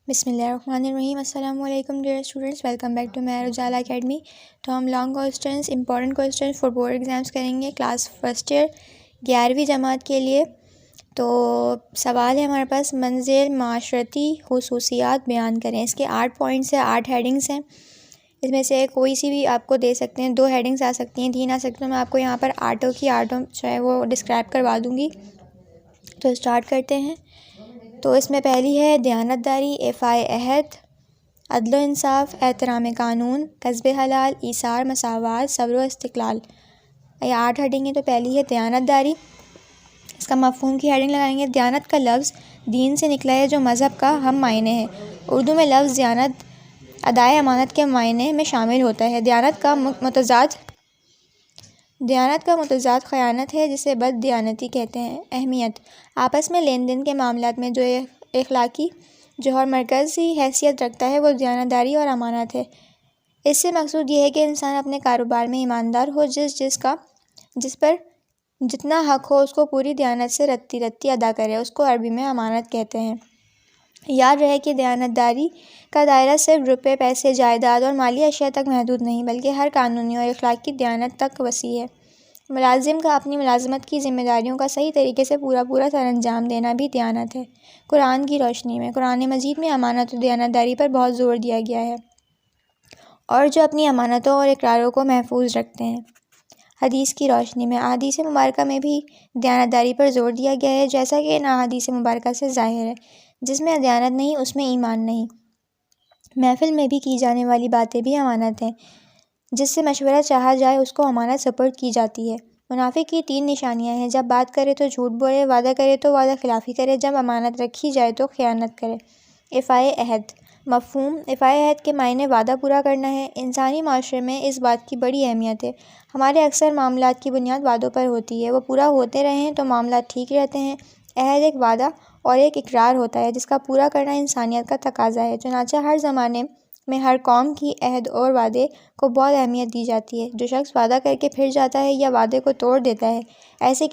بسم اللہ الرحمن الرحیم۔ السلام علیکم dear students, welcome back to my Ujala Academy. تو ہم long questions, important questions for board exams کریں گے کلاس فرسٹ ایئر 11ویں جماعت کے لیے۔ تو سوال ہے ہمارے پاس، منزل معاشرتی خصوصیات بیان کریں۔ اس کے 8 پوائنٹس ہیں، 8 ہیڈنگس ہیں۔ اس میں سے کوئی سی بھی آپ کو دے سکتے ہیں، 2 ہیڈنگس آ سکتی ہیں، 3 آ سکتی ہیں۔ میں آپ کو یہاں پر آٹوں جو ہے وہ ڈسکرائب کروا دوں گی۔ تو اسٹارٹ کرتے ہیں۔ تو اس میں پہلی ہے دیانتداری، ایفائے عہد، عدل و انصاف، احترام قانون، کسب حلال، ایثار، مساوات، صبر و استقلال۔ یہ 8 ہیڈنگ ہیں۔ تو پہلی ہے دیانتداری۔ اس کا مفہوم کی ہیڈنگ لگائیں گے۔ دیانت کا لفظ دین سے نکلا ہے، جو مذہب کا ہم معنی ہے۔ اردو میں لفظ دیانت ادائے امانت کے معنی میں شامل ہوتا ہے۔ دیانت کا متضاد خیانت ہے، جسے بد دیانتی کہتے ہیں۔ اہمیت: آپس میں لین دین کے معاملات میں جو اخلاقی جوہر مرکزی حیثیت رکھتا ہے وہ دیانتداری اور امانت ہے۔ اس سے مقصود یہ ہے کہ انسان اپنے کاروبار میں ایماندار ہو، جس پر جتنا حق ہو اس کو پوری دیانت سے رتی ادا کرے۔ اس کو عربی میں امانت کہتے ہیں۔ یاد رہے کہ دیانتداری کا دائرہ صرف روپے، پیسے، جائیداد اور مالی اشیاء تک محدود نہیں، بلکہ ہر قانونی اور اخلاقی دیانت تک وسیع ہے۔ ملازم کا اپنی ملازمت کی ذمہ داریوں کا صحیح طریقے سے پورا سر انجام دینا بھی دیانت ہے۔ قرآن کی روشنی میں: قرآن مجید میں امانت و دیانتداری پر بہت زور دیا گیا ہے، اور جو اپنی امانتوں اور اقراروں کو محفوظ رکھتے ہیں۔ حدیث کی روشنی میں: احادیث مبارکہ میں بھی دیانتداری پر زور دیا گیا ہے، جیسا کہ ان احادیث مبارکہ سے ظاہر ہے۔ جس میں دیانت نہیں، اس میں ایمان نہیں۔ محفل میں بھی کی جانے والی باتیں بھی امانت ہیں۔ جس سے مشورہ چاہا جائے اس کو امانت سپرد کی جاتی ہے۔ منافق کی 3 نشانیاں ہیں: جب بات کرے تو جھوٹ بولے، وعدہ کرے تو وعدہ خلافی کرے، جب امانت رکھی جائے تو خیانت کرے۔ ایفائے عہد۔ مفہوم: ایفائے عہد کے معنی وعدہ پورا کرنا ہے۔ انسانی معاشرے میں اس بات کی بڑی اہمیت ہے۔ ہمارے اکثر معاملات کی بنیاد وعدوں پر ہوتی ہے۔ وہ پورا ہوتے رہیں تو معاملات ٹھیک رہتے ہیں۔ عہد ایک وعدہ اور ایک اقرار ہوتا ہے، جس کا پورا کرنا انسانیت کا تقاضا ہے۔ چنانچہ ہر زمانے میں ہر قوم کی عہد اور وعدے کو بہت اہمیت دی جاتی ہے۔ جو شخص وعدہ کر کے پھر جاتا ہے یا وعدے کو توڑ دیتا ہے، اسے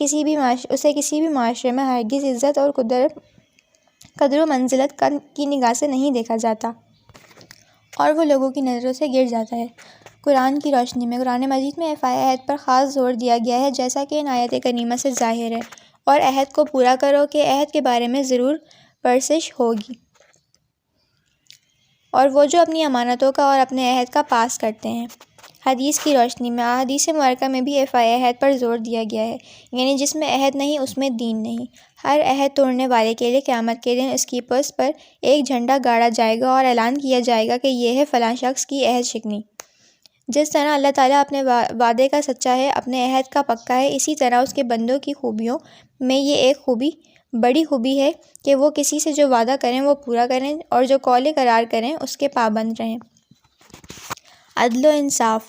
کسی بھی معاشرے میں ہرگز عزت اور قدر و منزلت کی نگاہ سے نہیں دیکھا جاتا، اور وہ لوگوں کی نظروں سے گر جاتا ہے۔ قرآن کی روشنی میں: قرآن مجید میں ایفائے عہد پر خاص زور دیا گیا ہے، جیسا کہ ان آیت کریمہ سے ظاہر ہے۔ اور عہد کو پورا کرو کہ عہد کے بارے میں ضرور پرسش ہوگی، اور وہ جو اپنی امانتوں کا اور اپنے عہد کا پاس کرتے ہیں۔ حدیث کی روشنی میں: احادیث مبارکہ میں بھی ایفائے عہد پر زور دیا گیا ہے، یعنی جس میں عہد نہیں اس میں دین نہیں۔ ہر عہد توڑنے والے کے لیے قیامت کے دن اس کی پشت پر ایک جھنڈا گاڑا جائے گا اور اعلان کیا جائے گا کہ یہ ہے فلاں شخص کی عہد شکنی۔ جس طرح اللہ تعالیٰ اپنے وعدے کا سچا ہے، اپنے عہد کا پکا ہے، اسی طرح اس کے بندوں کی خوبیوں میں یہ ایک بڑی خوبی ہے کہ وہ کسی سے جو وعدہ کریں وہ پورا کریں، اور جو قول قرار کریں اس کے پابند رہیں۔ عدل و انصاف۔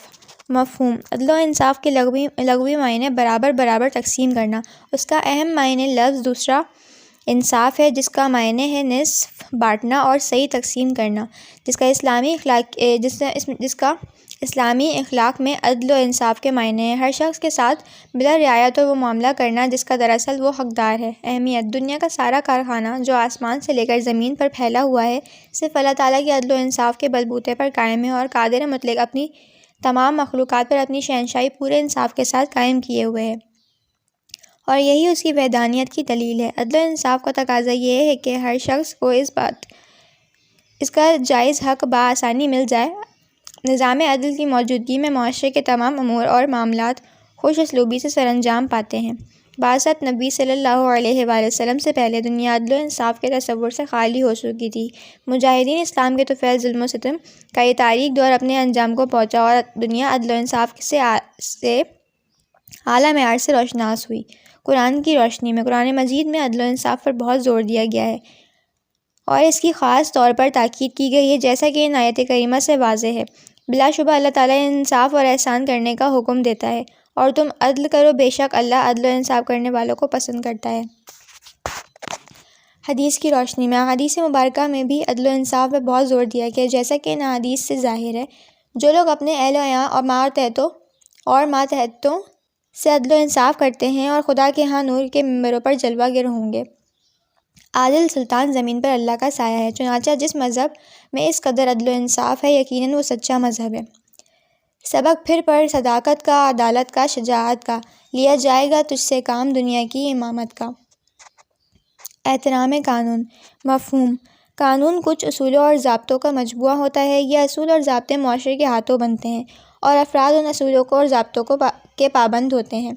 مفہوم: عدل و انصاف کے لغوی معنی برابر تقسیم کرنا۔ اس کا اہم معنی لفظ دوسرا انصاف ہے، جس کا معنی ہے نصف بانٹنا اور صحیح تقسیم کرنا، جس کا اسلامی اخلاق میں عدل و انصاف کے معنی ہے ہر شخص کے ساتھ بلا رعایت وہ معاملہ کرنا جس کا دراصل وہ حقدار ہے۔ اہمیت: دنیا کا سارا کارخانہ جو آسمان سے لے کر زمین پر پھیلا ہوا ہے، صرف اللہ تعالیٰ کے عدل و انصاف کے بلبوتے پر قائم ہے، اور قادر مطلق اپنی تمام مخلوقات پر اپنی شہنشاہی پورے انصاف کے ساتھ قائم کیے ہوئے ہے، اور یہی اس کی وحدانیت کی دلیل ہے۔ عدل و انصاف کا تقاضا یہ ہے کہ ہر شخص کو اس کا جائز حق بآسانی مل جائے۔ نظام عدل کی موجودگی میں معاشرے کے تمام امور اور معاملات خوش اسلوبی سے سر انجام پاتے ہیں۔ بعثت نبی صلی اللہ علیہ وآلہ وسلم سے پہلے دنیا عدل و انصاف کے تصور سے خالی ہو چکی تھی۔ مجاہدین اسلام کے طفیل ظلم و ستم کا یہ تاریک دور اپنے انجام کو پہنچا، اور دنیا عدل و انصاف سے اعلیٰ معیار سے روشناس ہوئی۔ قرآن کی روشنی میں: قرآن مجید میں عدل و انصاف پر بہت زور دیا گیا ہے، اور اس کی خاص طور پر تاکید کی گئی ہے، جیسا کہ ان آیت کریمہ سے واضح ہے۔ بلا شبہ اللہ تعالیٰ انصاف اور احسان کرنے کا حکم دیتا ہے، اور تم عدل کرو، بے شک اللہ عدل و انصاف کرنے والوں کو پسند کرتا ہے۔ حدیث کی روشنی میں: احادیث مبارکہ میں بھی عدل و انصاف پر بہت زور دیا گیا ہے، جیسا کہ ان احادیث سے ظاہر ہے۔ جو لوگ اپنے اہل و عیال اور ماتحتوں سے عدل و انصاف کرتے ہیں اور خدا کے ہاں نور کے ممبروں پر جلوہ گر ہوں گے۔ عادل سلطان زمین پر اللہ کا سایہ ہے، چنانچہ جس مذہب میں اس قدر عدل و انصاف ہے یقیناً وہ سچا مذہب ہے۔ سبق پھر پڑھ صداقت کا، عدالت کا، شجاعت کا، لیا جائے گا تجھ سے کام دنیا کی امامت کا۔ احترام قانون۔ مفہوم: قانون کچھ اصولوں اور ضابطوں کا مجموعہ ہوتا ہے۔ یہ اصول اور ضابطے معاشرے کے ہاتھوں بنتے ہیں اور افراد ان اصولوں کو اور ضابطوں کے پابند ہوتے ہیں،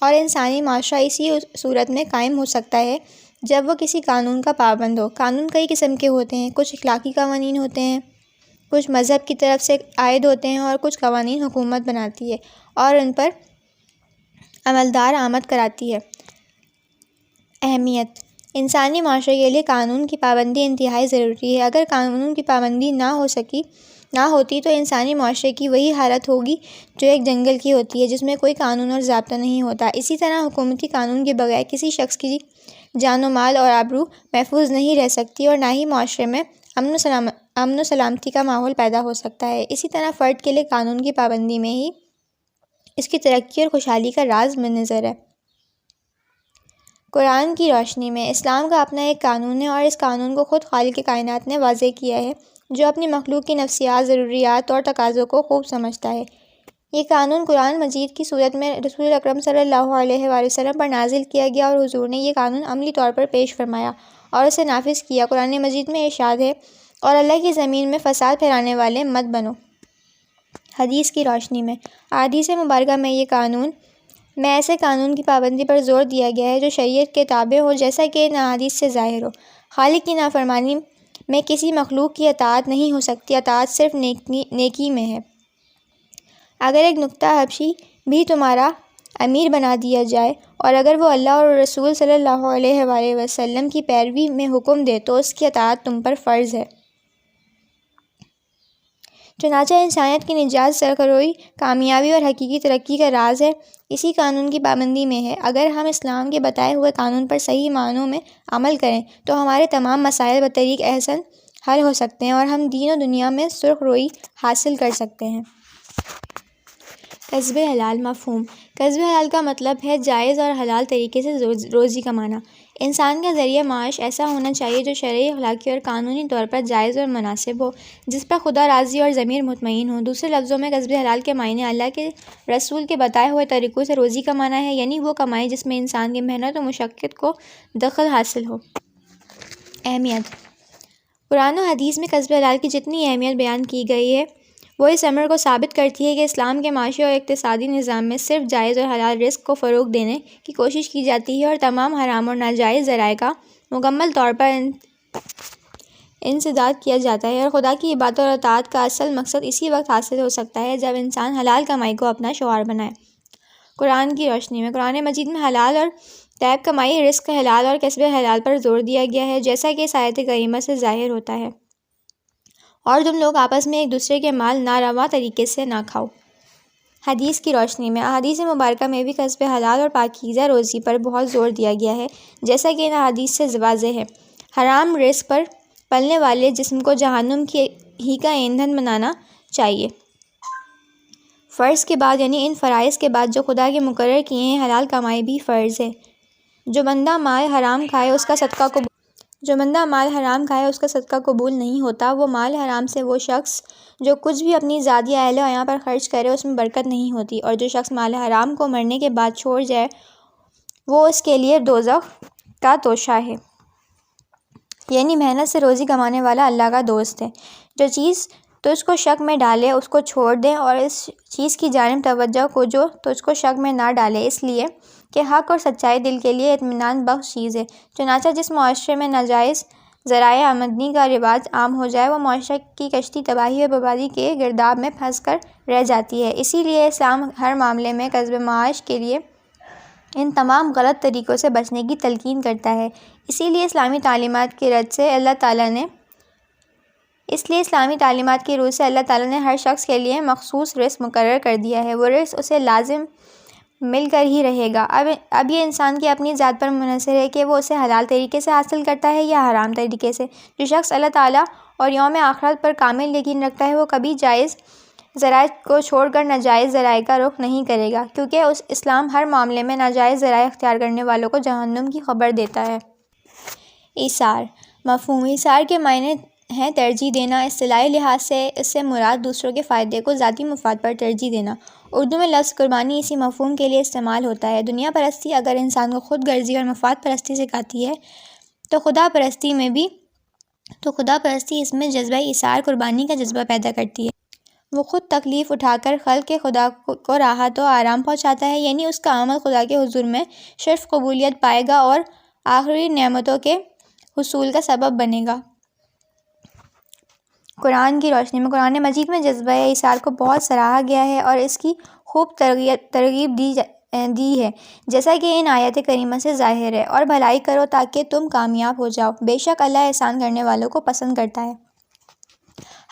اور انسانی معاشرہ اسی صورت میں قائم ہو سکتا ہے جب وہ کسی قانون کا پابند ہو۔ قانون کئی قسم کے ہوتے ہیں، کچھ اخلاقی قوانین ہوتے ہیں، کچھ مذہب کی طرف سے عائد ہوتے ہیں، اور کچھ قوانین حکومت بناتی ہے اور ان پر عملدار آمد کراتی ہے۔ اہمیت: انسانی معاشرے کے لیے قانون کی پابندی انتہائی ضروری ہے۔ اگر قانون کی پابندی نہ ہوتی تو انسانی معاشرے کی وہی حالت ہوگی جو ایک جنگل کی ہوتی ہے جس میں کوئی قانون اور ضابطہ نہیں ہوتا۔ اسی طرح حکومتی قانون کے بغیر کسی شخص کی جان و مال اور آبرو محفوظ نہیں رہ سکتی اور نہ ہی معاشرے میں امن و سلامتی کا ماحول پیدا ہو سکتا ہے۔ اسی طرح فرد کے لیے قانون کی پابندی میں ہی اس کی ترقی اور خوشحالی کا راز منحصر ہے۔ قرآن کی روشنی میں اسلام کا اپنا ایک قانون ہے اور اس قانون کو خود خالق کائنات نے واضح کیا ہے، جو اپنی مخلوق کی نفسیات، ضروریات اور تقاضوں کو خوب سمجھتا ہے۔ یہ قانون قرآن مجید کی صورت میں رسول اکرم صلی اللہ علیہ وآلہ وسلم پر نازل کیا گیا اور حضور نے یہ قانون عملی طور پر پیش فرمایا اور اسے نافذ کیا۔ قرآن مجید میں ارشاد ہے، اور اللہ کی زمین میں فساد پھیلانے والے مت بنو۔ حدیث کی روشنی میں احادیث مبارکہ میں ایسے قانون کی پابندی پر زور دیا گیا ہے جو شریعت کے تابع ہو، جیسا کہ ان احادیث سے ظاہر ہو۔ خالق کی نافرمانی میں کسی مخلوق کی اطاعت نہیں ہو سکتی، اطاعت صرف نیکی میں ہے۔ اگر ایک نکتہ حبشی بھی تمہارا امیر بنا دیا جائے اور اگر وہ اللہ اور رسول صلی اللہ علیہ وآلہ وسلم کی پیروی میں حکم دے تو اس کی اطاعت تم پر فرض ہے۔ چنانچہ انسانیت کی نجات، سرخروئی، کامیابی اور حقیقی ترقی کا راز ہے اسی قانون کی پابندی میں ہے۔ اگر ہم اسلام کے بتائے ہوئے قانون پر صحیح معنوں میں عمل کریں تو ہمارے تمام مسائل بطریق احسن حل ہو سکتے ہیں اور ہم دین و دنیا میں سرخروئی حاصل کر سکتے ہیں۔ کسب حلال۔ مفہوم: کسب حلال کا مطلب ہے جائز اور حلال طریقے سے روزی کمانا۔ انسان کا ذریعہ معاش ایسا ہونا چاہیے جو شرعی، اخلاقی اور قانونی طور پر جائز اور مناسب ہو، جس پر خدا راضی اور ضمیر مطمئن ہو۔ دوسرے لفظوں میں کسب حلال کے معنی اللہ کے رسول کے بتائے ہوئے طریقوں سے روزی کمانا ہے، یعنی وہ کمائی جس میں انسان کی محنت و مشقت کو دخل حاصل ہو۔ اہمیت: قرآن و حدیث میں کسب حلال کی جتنی اہمیت بیان کی گئی ہے وہ اس امر کو ثابت کرتی ہے کہ اسلام کے معاشی اور اقتصادی نظام میں صرف جائز اور حلال رزق کو فروغ دینے کی کوشش کی جاتی ہے اور تمام حرام اور ناجائز ذرائع کا مکمل طور پر انسداد کیا جاتا ہے، اور خدا کی عبادت اور اطاعت کا اصل مقصد اسی وقت حاصل ہو سکتا ہے جب انسان حلال کمائی کو اپنا شعار بنائے۔ قرآن کی روشنی میں قرآن مجید میں حلال اور طیب کمائی، رزق حلال اور کسب حلال پر زور دیا گیا ہے، جیسا کہ اس آیت کریمہ سے ظاہر ہوتا ہے، اور تم لوگ آپس میں ایک دوسرے کے مال ناروا طریقے سے نہ کھاؤ۔ حدیث کی روشنی میں احادیث مبارکہ میں بھی کسب حلال اور پاکیزہ روزی پر بہت زور دیا گیا ہے، جیسا کہ ان احادیث سے واضح ہے۔ حرام رزق پر پلنے والے جسم کو جہنم ہی کا ایندھن بنانا چاہیے۔ فرض کے بعد، یعنی ان فرائض کے بعد جو خدا کے مقرر کیے ہیں، حلال کمائی بھی فرض ہے۔ جو بندہ مال حرام کھائے اس کا صدقہ قبول نہیں ہوتا۔ وہ مال حرام سے وہ شخص جو کچھ بھی اپنی ذات یا اہل و عیال پر خرچ کرے اس میں برکت نہیں ہوتی، اور جو شخص مال حرام کو مرنے کے بعد چھوڑ جائے وہ اس کے لیے دوزخ کا توشہ ہے۔ یعنی محنت سے روزی کمانے والا اللہ کا دوست ہے۔ جو چیز تجھ کو شک میں ڈالے اس کو چھوڑ دے، اور اس چیز کی جانب توجہ کو جو تجھ کو شک میں نہ ڈالے، اس لیے کہ حق اور سچائی دل کے لیے اطمینان بخش چیز ہے۔ چنانچہ جس معاشرے میں ناجائز ذرائع آمدنی کا رواج عام ہو جائے وہ معاشرے کی کشتی تباہی اور بربادی کے گرداب میں پھنس کر رہ جاتی ہے۔ اسی لیے اسلام ہر معاملے میں کسب معاش کے لیے ان تمام غلط طریقوں سے بچنے کی تلقین کرتا ہے۔ اسی لیے اسلامی تعلیمات کی روح سے اللہ تعالیٰ نے ہر شخص کے لیے مخصوص رزق مقرر کر دیا ہے۔ وہ رزق اسے لازم مل کر ہی رہے گا۔ اب یہ انسان کی اپنی ذات پر منحصر ہے کہ وہ اسے حلال طریقے سے حاصل کرتا ہے یا حرام طریقے سے۔ جو شخص اللہ تعالیٰ اور یوم آخرت پر کامل یقین رکھتا ہے وہ کبھی جائز ذرائع کو چھوڑ کر ناجائز ذرائع کا رخ نہیں کرے گا، کیونکہ اسلام ہر معاملے میں ناجائز ذرائع اختیار کرنے والوں کو جہنم کی خبر دیتا ہے۔ ایثار مفہوم ایثار کے معنی ہیں ترجیح دینا۔ اصطلاحی لحاظ سے اس سے مراد دوسروں کے فائدے کو ذاتی مفاد پر ترجیح دینا۔ اردو میں لفظ قربانی اسی مفہوم کے لیے استعمال ہوتا ہے۔ دنیا پرستی اگر انسان کو خود غرضی اور مفاد پرستی سکھاتی ہے تو خدا پرستی اس میں جذبہ ایثار قربانی کا جذبہ پیدا کرتی ہے۔ وہ خود تکلیف اٹھا کر خلق خدا کو راحت و آرام پہنچاتا ہے، یعنی اس کا عمل خدا کے حضور میں شرف قبولیت پائے گا اور آخری نعمتوں کے حصول کا سبب بنے گا۔ قرآن کی روشنی میں قرآن مجید میں جذبہ ایثار کو بہت سراہا گیا ہے اور اس کی خوب ترغیب دی ہے، جیسا کہ ان آیات کریمہ سے ظاہر ہے۔ اور بھلائی کرو تاکہ تم کامیاب ہو جاؤ، بے شک اللہ احسان کرنے والوں کو پسند کرتا ہے۔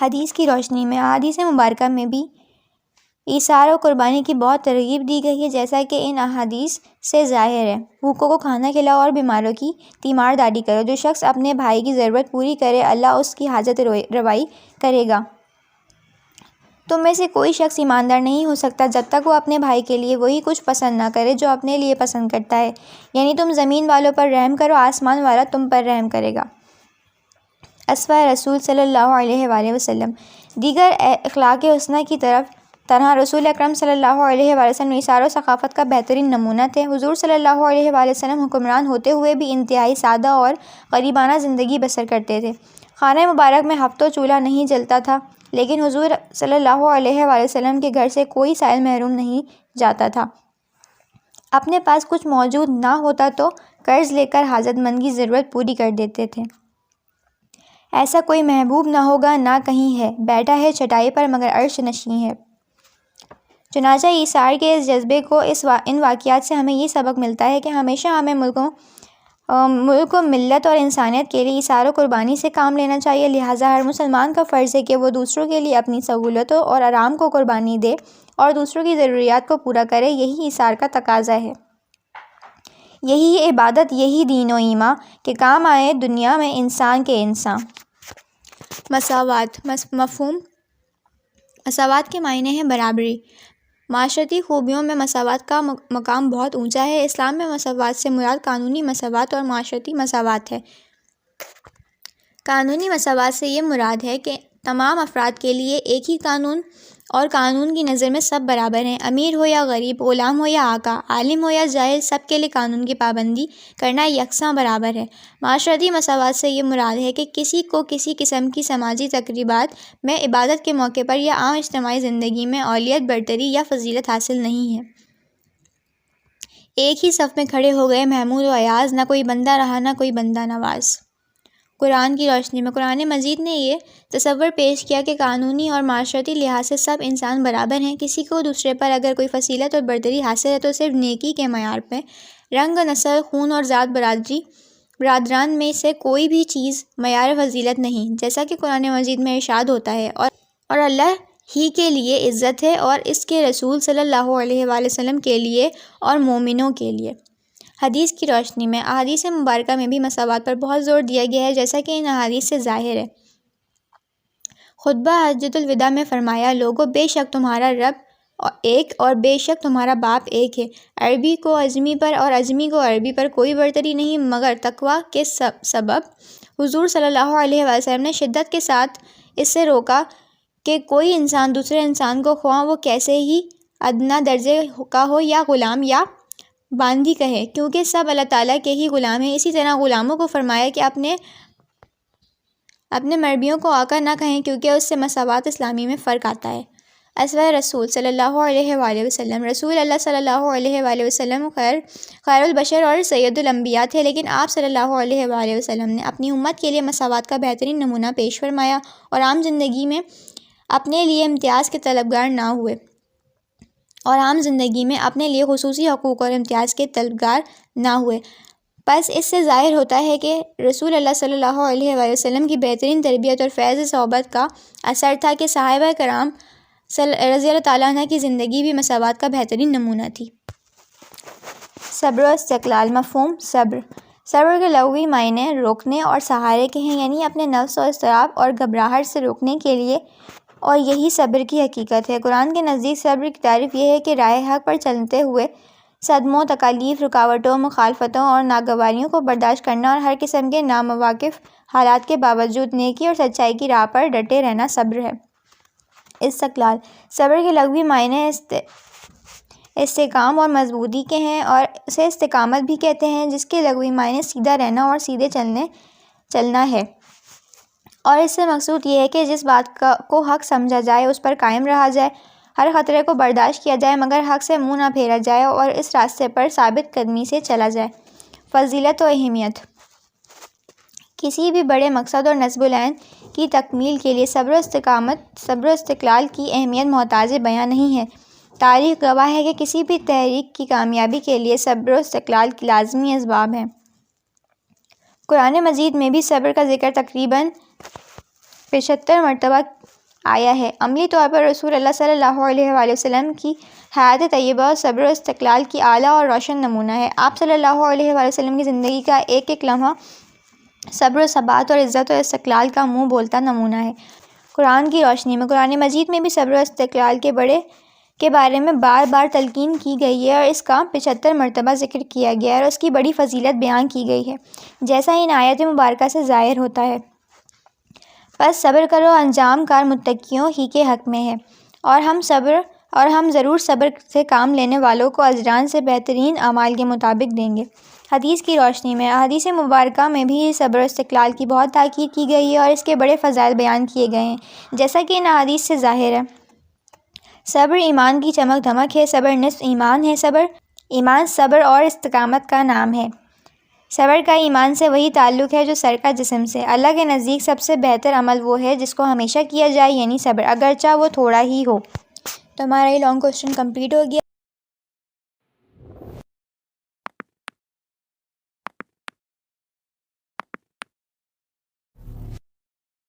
حدیث کی روشنی میں احادیث مبارکہ میں بھی ایثار و قربانی کی بہت ترغیب دی گئی ہے، جیسا کہ ان احادیث سے ظاہر ہے۔ بھوکوں کو کھانا کھلاؤ اور بیماروں کی تیمارداری کرو۔ جو شخص اپنے بھائی کی ضرورت پوری کرے اللہ اس کی حاجت روائی کرے گا۔ تم میں سے کوئی شخص ایماندار نہیں ہو سکتا جب تک وہ اپنے بھائی کے لیے وہی کچھ پسند نہ کرے جو اپنے لیے پسند کرتا ہے، یعنی تم زمین والوں پر رحم کرو، آسمان والا تم پر رحم کرے گا۔ اسوہ رسول صلی اللہ علیہ وآلہ وسلم دیگر اخلاق حسنہ کی طرح رسول اکرم صلی اللہ علیہ وآلہ وسلم ایثار و سخاوت کا بہترین نمونہ تھے۔ حضور صلی اللہ علیہ وآلہ وسلم حکمران ہوتے ہوئے بھی انتہائی سادہ اور غریبانہ زندگی بسر کرتے تھے۔ خانہ مبارک میں ہفتوں چولہا نہیں جلتا تھا، لیکن حضور صلی اللہ علیہ وآلہ وسلم کے گھر سے کوئی سائل محروم نہیں جاتا تھا۔ اپنے پاس کچھ موجود نہ ہوتا تو قرض لے کر حاجت مند کی ضرورت پوری کر دیتے تھے۔ ایسا کوئی محبوب نہ ہوگا نہ کہیں ہے، بیٹھا ہے چٹائی پر مگر عرش نشین ہے۔ چنانچہ ایثار کے اس جذبے کو ان واقعات سے ہمیں یہ سبق ملتا ہے کہ ہمیشہ ہمیں ملک و ملت اور انسانیت کے لیے ایثار و قربانی سے کام لینا چاہیے۔ لہٰذا ہر مسلمان کا فرض ہے کہ وہ دوسروں کے لیے اپنی سہولتوں اور آرام کو قربانی دے اور دوسروں کی ضروریات کو پورا کرے۔ یہی ایثار کا تقاضا ہے، یہی عبادت، یہی دین و ایمان کہ کام آئے دنیا میں انسان کے انسان۔ مساوات مفہوم مساوات کے معنی ہیں برابری۔ معاشرتی خوبیوں میں مساوات کا مقام بہت اونچا ہے۔ اسلام میں مساوات سے مراد قانونی مساوات اور معاشرتی مساوات ہے۔ قانونی مساوات سے یہ مراد ہے کہ تمام افراد کے لیے ایک ہی قانون اور قانون کی نظر میں سب برابر ہیں۔ امیر ہو یا غریب، غلام ہو یا آقا، عالم ہو یا جاہل، سب کے لیے قانون کی پابندی کرنا یکساں برابر ہے۔ معاشرتی مساوات سے یہ مراد ہے کہ کسی کو کسی قسم کی سماجی تقریبات میں عبادت کے موقع پر یا عام اجتماعی زندگی میں اولیت، برتری یا فضیلت حاصل نہیں ہے۔ ایک ہی صف میں کھڑے ہو گئے محمود و ایاز، نہ کوئی بندہ رہا نہ کوئی بندہ نواز۔ قرآن کی روشنی میں قرآن مجید نے یہ تصور پیش کیا کہ قانونی اور معاشرتی لحاظ سے سب انسان برابر ہیں۔ کسی کو دوسرے پر اگر کوئی فضیلت اور برتری حاصل ہے تو صرف نیکی کے معیار پہ، رنگ، نسل، خون اور ذات برادران میں سے کوئی بھی چیز معیار فضیلت نہیں، جیسا کہ قرآن مجید میں ارشاد ہوتا ہے، اور اللہ ہی کے لیے عزت ہے اور اس کے رسول صلی اللہ علیہ وآلہ وسلم کے لیے اور مومنوں کے لیے۔ حدیث کی روشنی میں احادیث مبارکہ میں بھی مساوات پر بہت زور دیا گیا ہے، جیسا کہ ان احادیث سے ظاہر ہے۔ خطبہ حجۃ الوداع میں فرمایا، لوگو بے شک تمہارا رب ایک اور بے شک تمہارا باپ ایک ہے۔ عربی کو عجمی پر اور عجمی کو عربی پر کوئی برتری نہیں، مگر تقویٰ کے سبب حضور صلی اللہ علیہ وآلہ وسلم نے شدت کے ساتھ اس سے روکا کہ کوئی انسان دوسرے انسان کو خواہ وہ کیسے ہی ادنیٰ درجے کا ہو یا غلام یا باندھی کہے، کیونکہ سب اللہ تعالیٰ کے ہی غلام ہیں۔ اسی طرح غلاموں کو فرمایا کہ اپنے مربیوں کو آقا نہ کہیں، کیونکہ اس سے مساوات اسلامی میں فرق آتا ہے۔ اسوہ رسول صلی اللہ علیہ وآلہ وسلم رسول اللہ صلی اللہ علیہ وآلہ وسلم خیر البشر اور سید الانبیاء تھے، لیکن آپ صلی اللہ علیہ وآلہ وسلم نے اپنی امت کے لیے مساوات کا بہترین نمونہ پیش فرمایا اور عام زندگی میں اپنے لیے امتیاز کے طلبگار نہ ہوئے خصوصی حقوق اور امتیاز کے طلبگار نہ ہوئے۔ بس اس سے ظاہر ہوتا ہے کہ رسول اللہ صلی اللہ علیہ وآلہ وسلم کی بہترین تربیت اور فیض صحبت کا اثر تھا کہ صحابہ کرام رضی اللہ تعالیٰ عنہ کی زندگی بھی مساوات کا بہترین نمونہ تھی۔ صبر و استقلال مفہوم صبر کے لغوی معنی روکنے اور سہارے کے ہیں، یعنی اپنے نفس و اضطراب اور گھبراہٹ سے روکنے کے لیے، اور یہی صبر کی حقیقت ہے۔ قرآن کے نزدیک صبر کی تعریف یہ ہے کہ راہ حق پر چلتے ہوئے صدموں، تکالیف، رکاوٹوں، مخالفتوں اور ناگواریوں کو برداشت کرنا اور ہر قسم کے نامواقف حالات کے باوجود نیکی اور سچائی کی راہ پر ڈٹے رہنا صبر ہے۔ استقلال۔ صبر کے لغوی معنی استحکام اور مضبوطی کے ہیں اور اسے استقامت بھی کہتے ہیں، جس کے لغوی معنی سیدھا رہنا اور سیدھے چلنا ہے، اور اس سے مقصود یہ ہے کہ جس بات کو حق سمجھا جائے اس پر قائم رہا جائے، ہر خطرے کو برداشت کیا جائے مگر حق سے منہ نہ پھیرا جائے اور اس راستے پر ثابت قدمی سے چلا جائے۔ فضیلت و اہمیت۔ کسی بھی بڑے مقصد اور نصب العین کی تکمیل کے لیے صبر و استقلال کی اہمیت محتاج بیان نہیں ہے۔ تاریخ گواہ ہے کہ کسی بھی تحریک کی کامیابی کے لیے صبر و استقلال لازمی اسباب ہیں۔ قرآن مجید میں بھی صبر کا ذکر تقریباً 75 مرتبہ آیا ہے۔ عملی طور پر رسول اللہ صلی اللہ علیہ وآلہ وسلم کی حیات طیبہ صبر و استقلال کی اعلیٰ اور روشن نمونہ ہے۔ آپ صلی اللہ علیہ وآلہ وسلم کی زندگی کا ایک ایک لمحہ صبر و ثبات اور عزت و استقلال کا منہ بولتا نمونہ ہے۔ قرآن کی روشنی میں قرآن مجید میں بھی صبر و استقلال کے بارے میں بار بار تلقین کی گئی ہے اور اس کا 75 مرتبہ ذکر کیا گیا ہے اور اس کی بڑی فضیلت بیان کی گئی ہے، جیسا ان آیات مبارکہ سے ظاہر ہوتا ہے۔ بس صبر کرو، انجام کار متقیوں ہی کے حق میں ہے، اور ہم ضرور صبر سے کام لینے والوں کو اجران سے بہترین اعمال کے مطابق دیں گے۔ حدیث کی روشنی میں احادیث مبارکہ میں بھی صبر و استقلال کی بہت تاکید کی گئی ہے اور اس کے بڑے فضائل بیان کیے گئے ہیں، جیسا کہ ان احادیث سے ظاہر ہے۔ صبر ایمان کی چمک دھمک ہے، صبر نصف ایمان ہے، ایمان صبر اور استقامت کا نام ہے۔ صبر کا ایمان سے وہی تعلق ہے جو سر کا جسم سے۔ اللہ کے نزدیک سب سے بہتر عمل وہ ہے جس کو ہمیشہ کیا جائے، یعنی صبر، اگرچہ وہ تھوڑا ہی ہو۔ تو ہمارا یہ لانگ کوسچن کمپلیٹ ہو گیا۔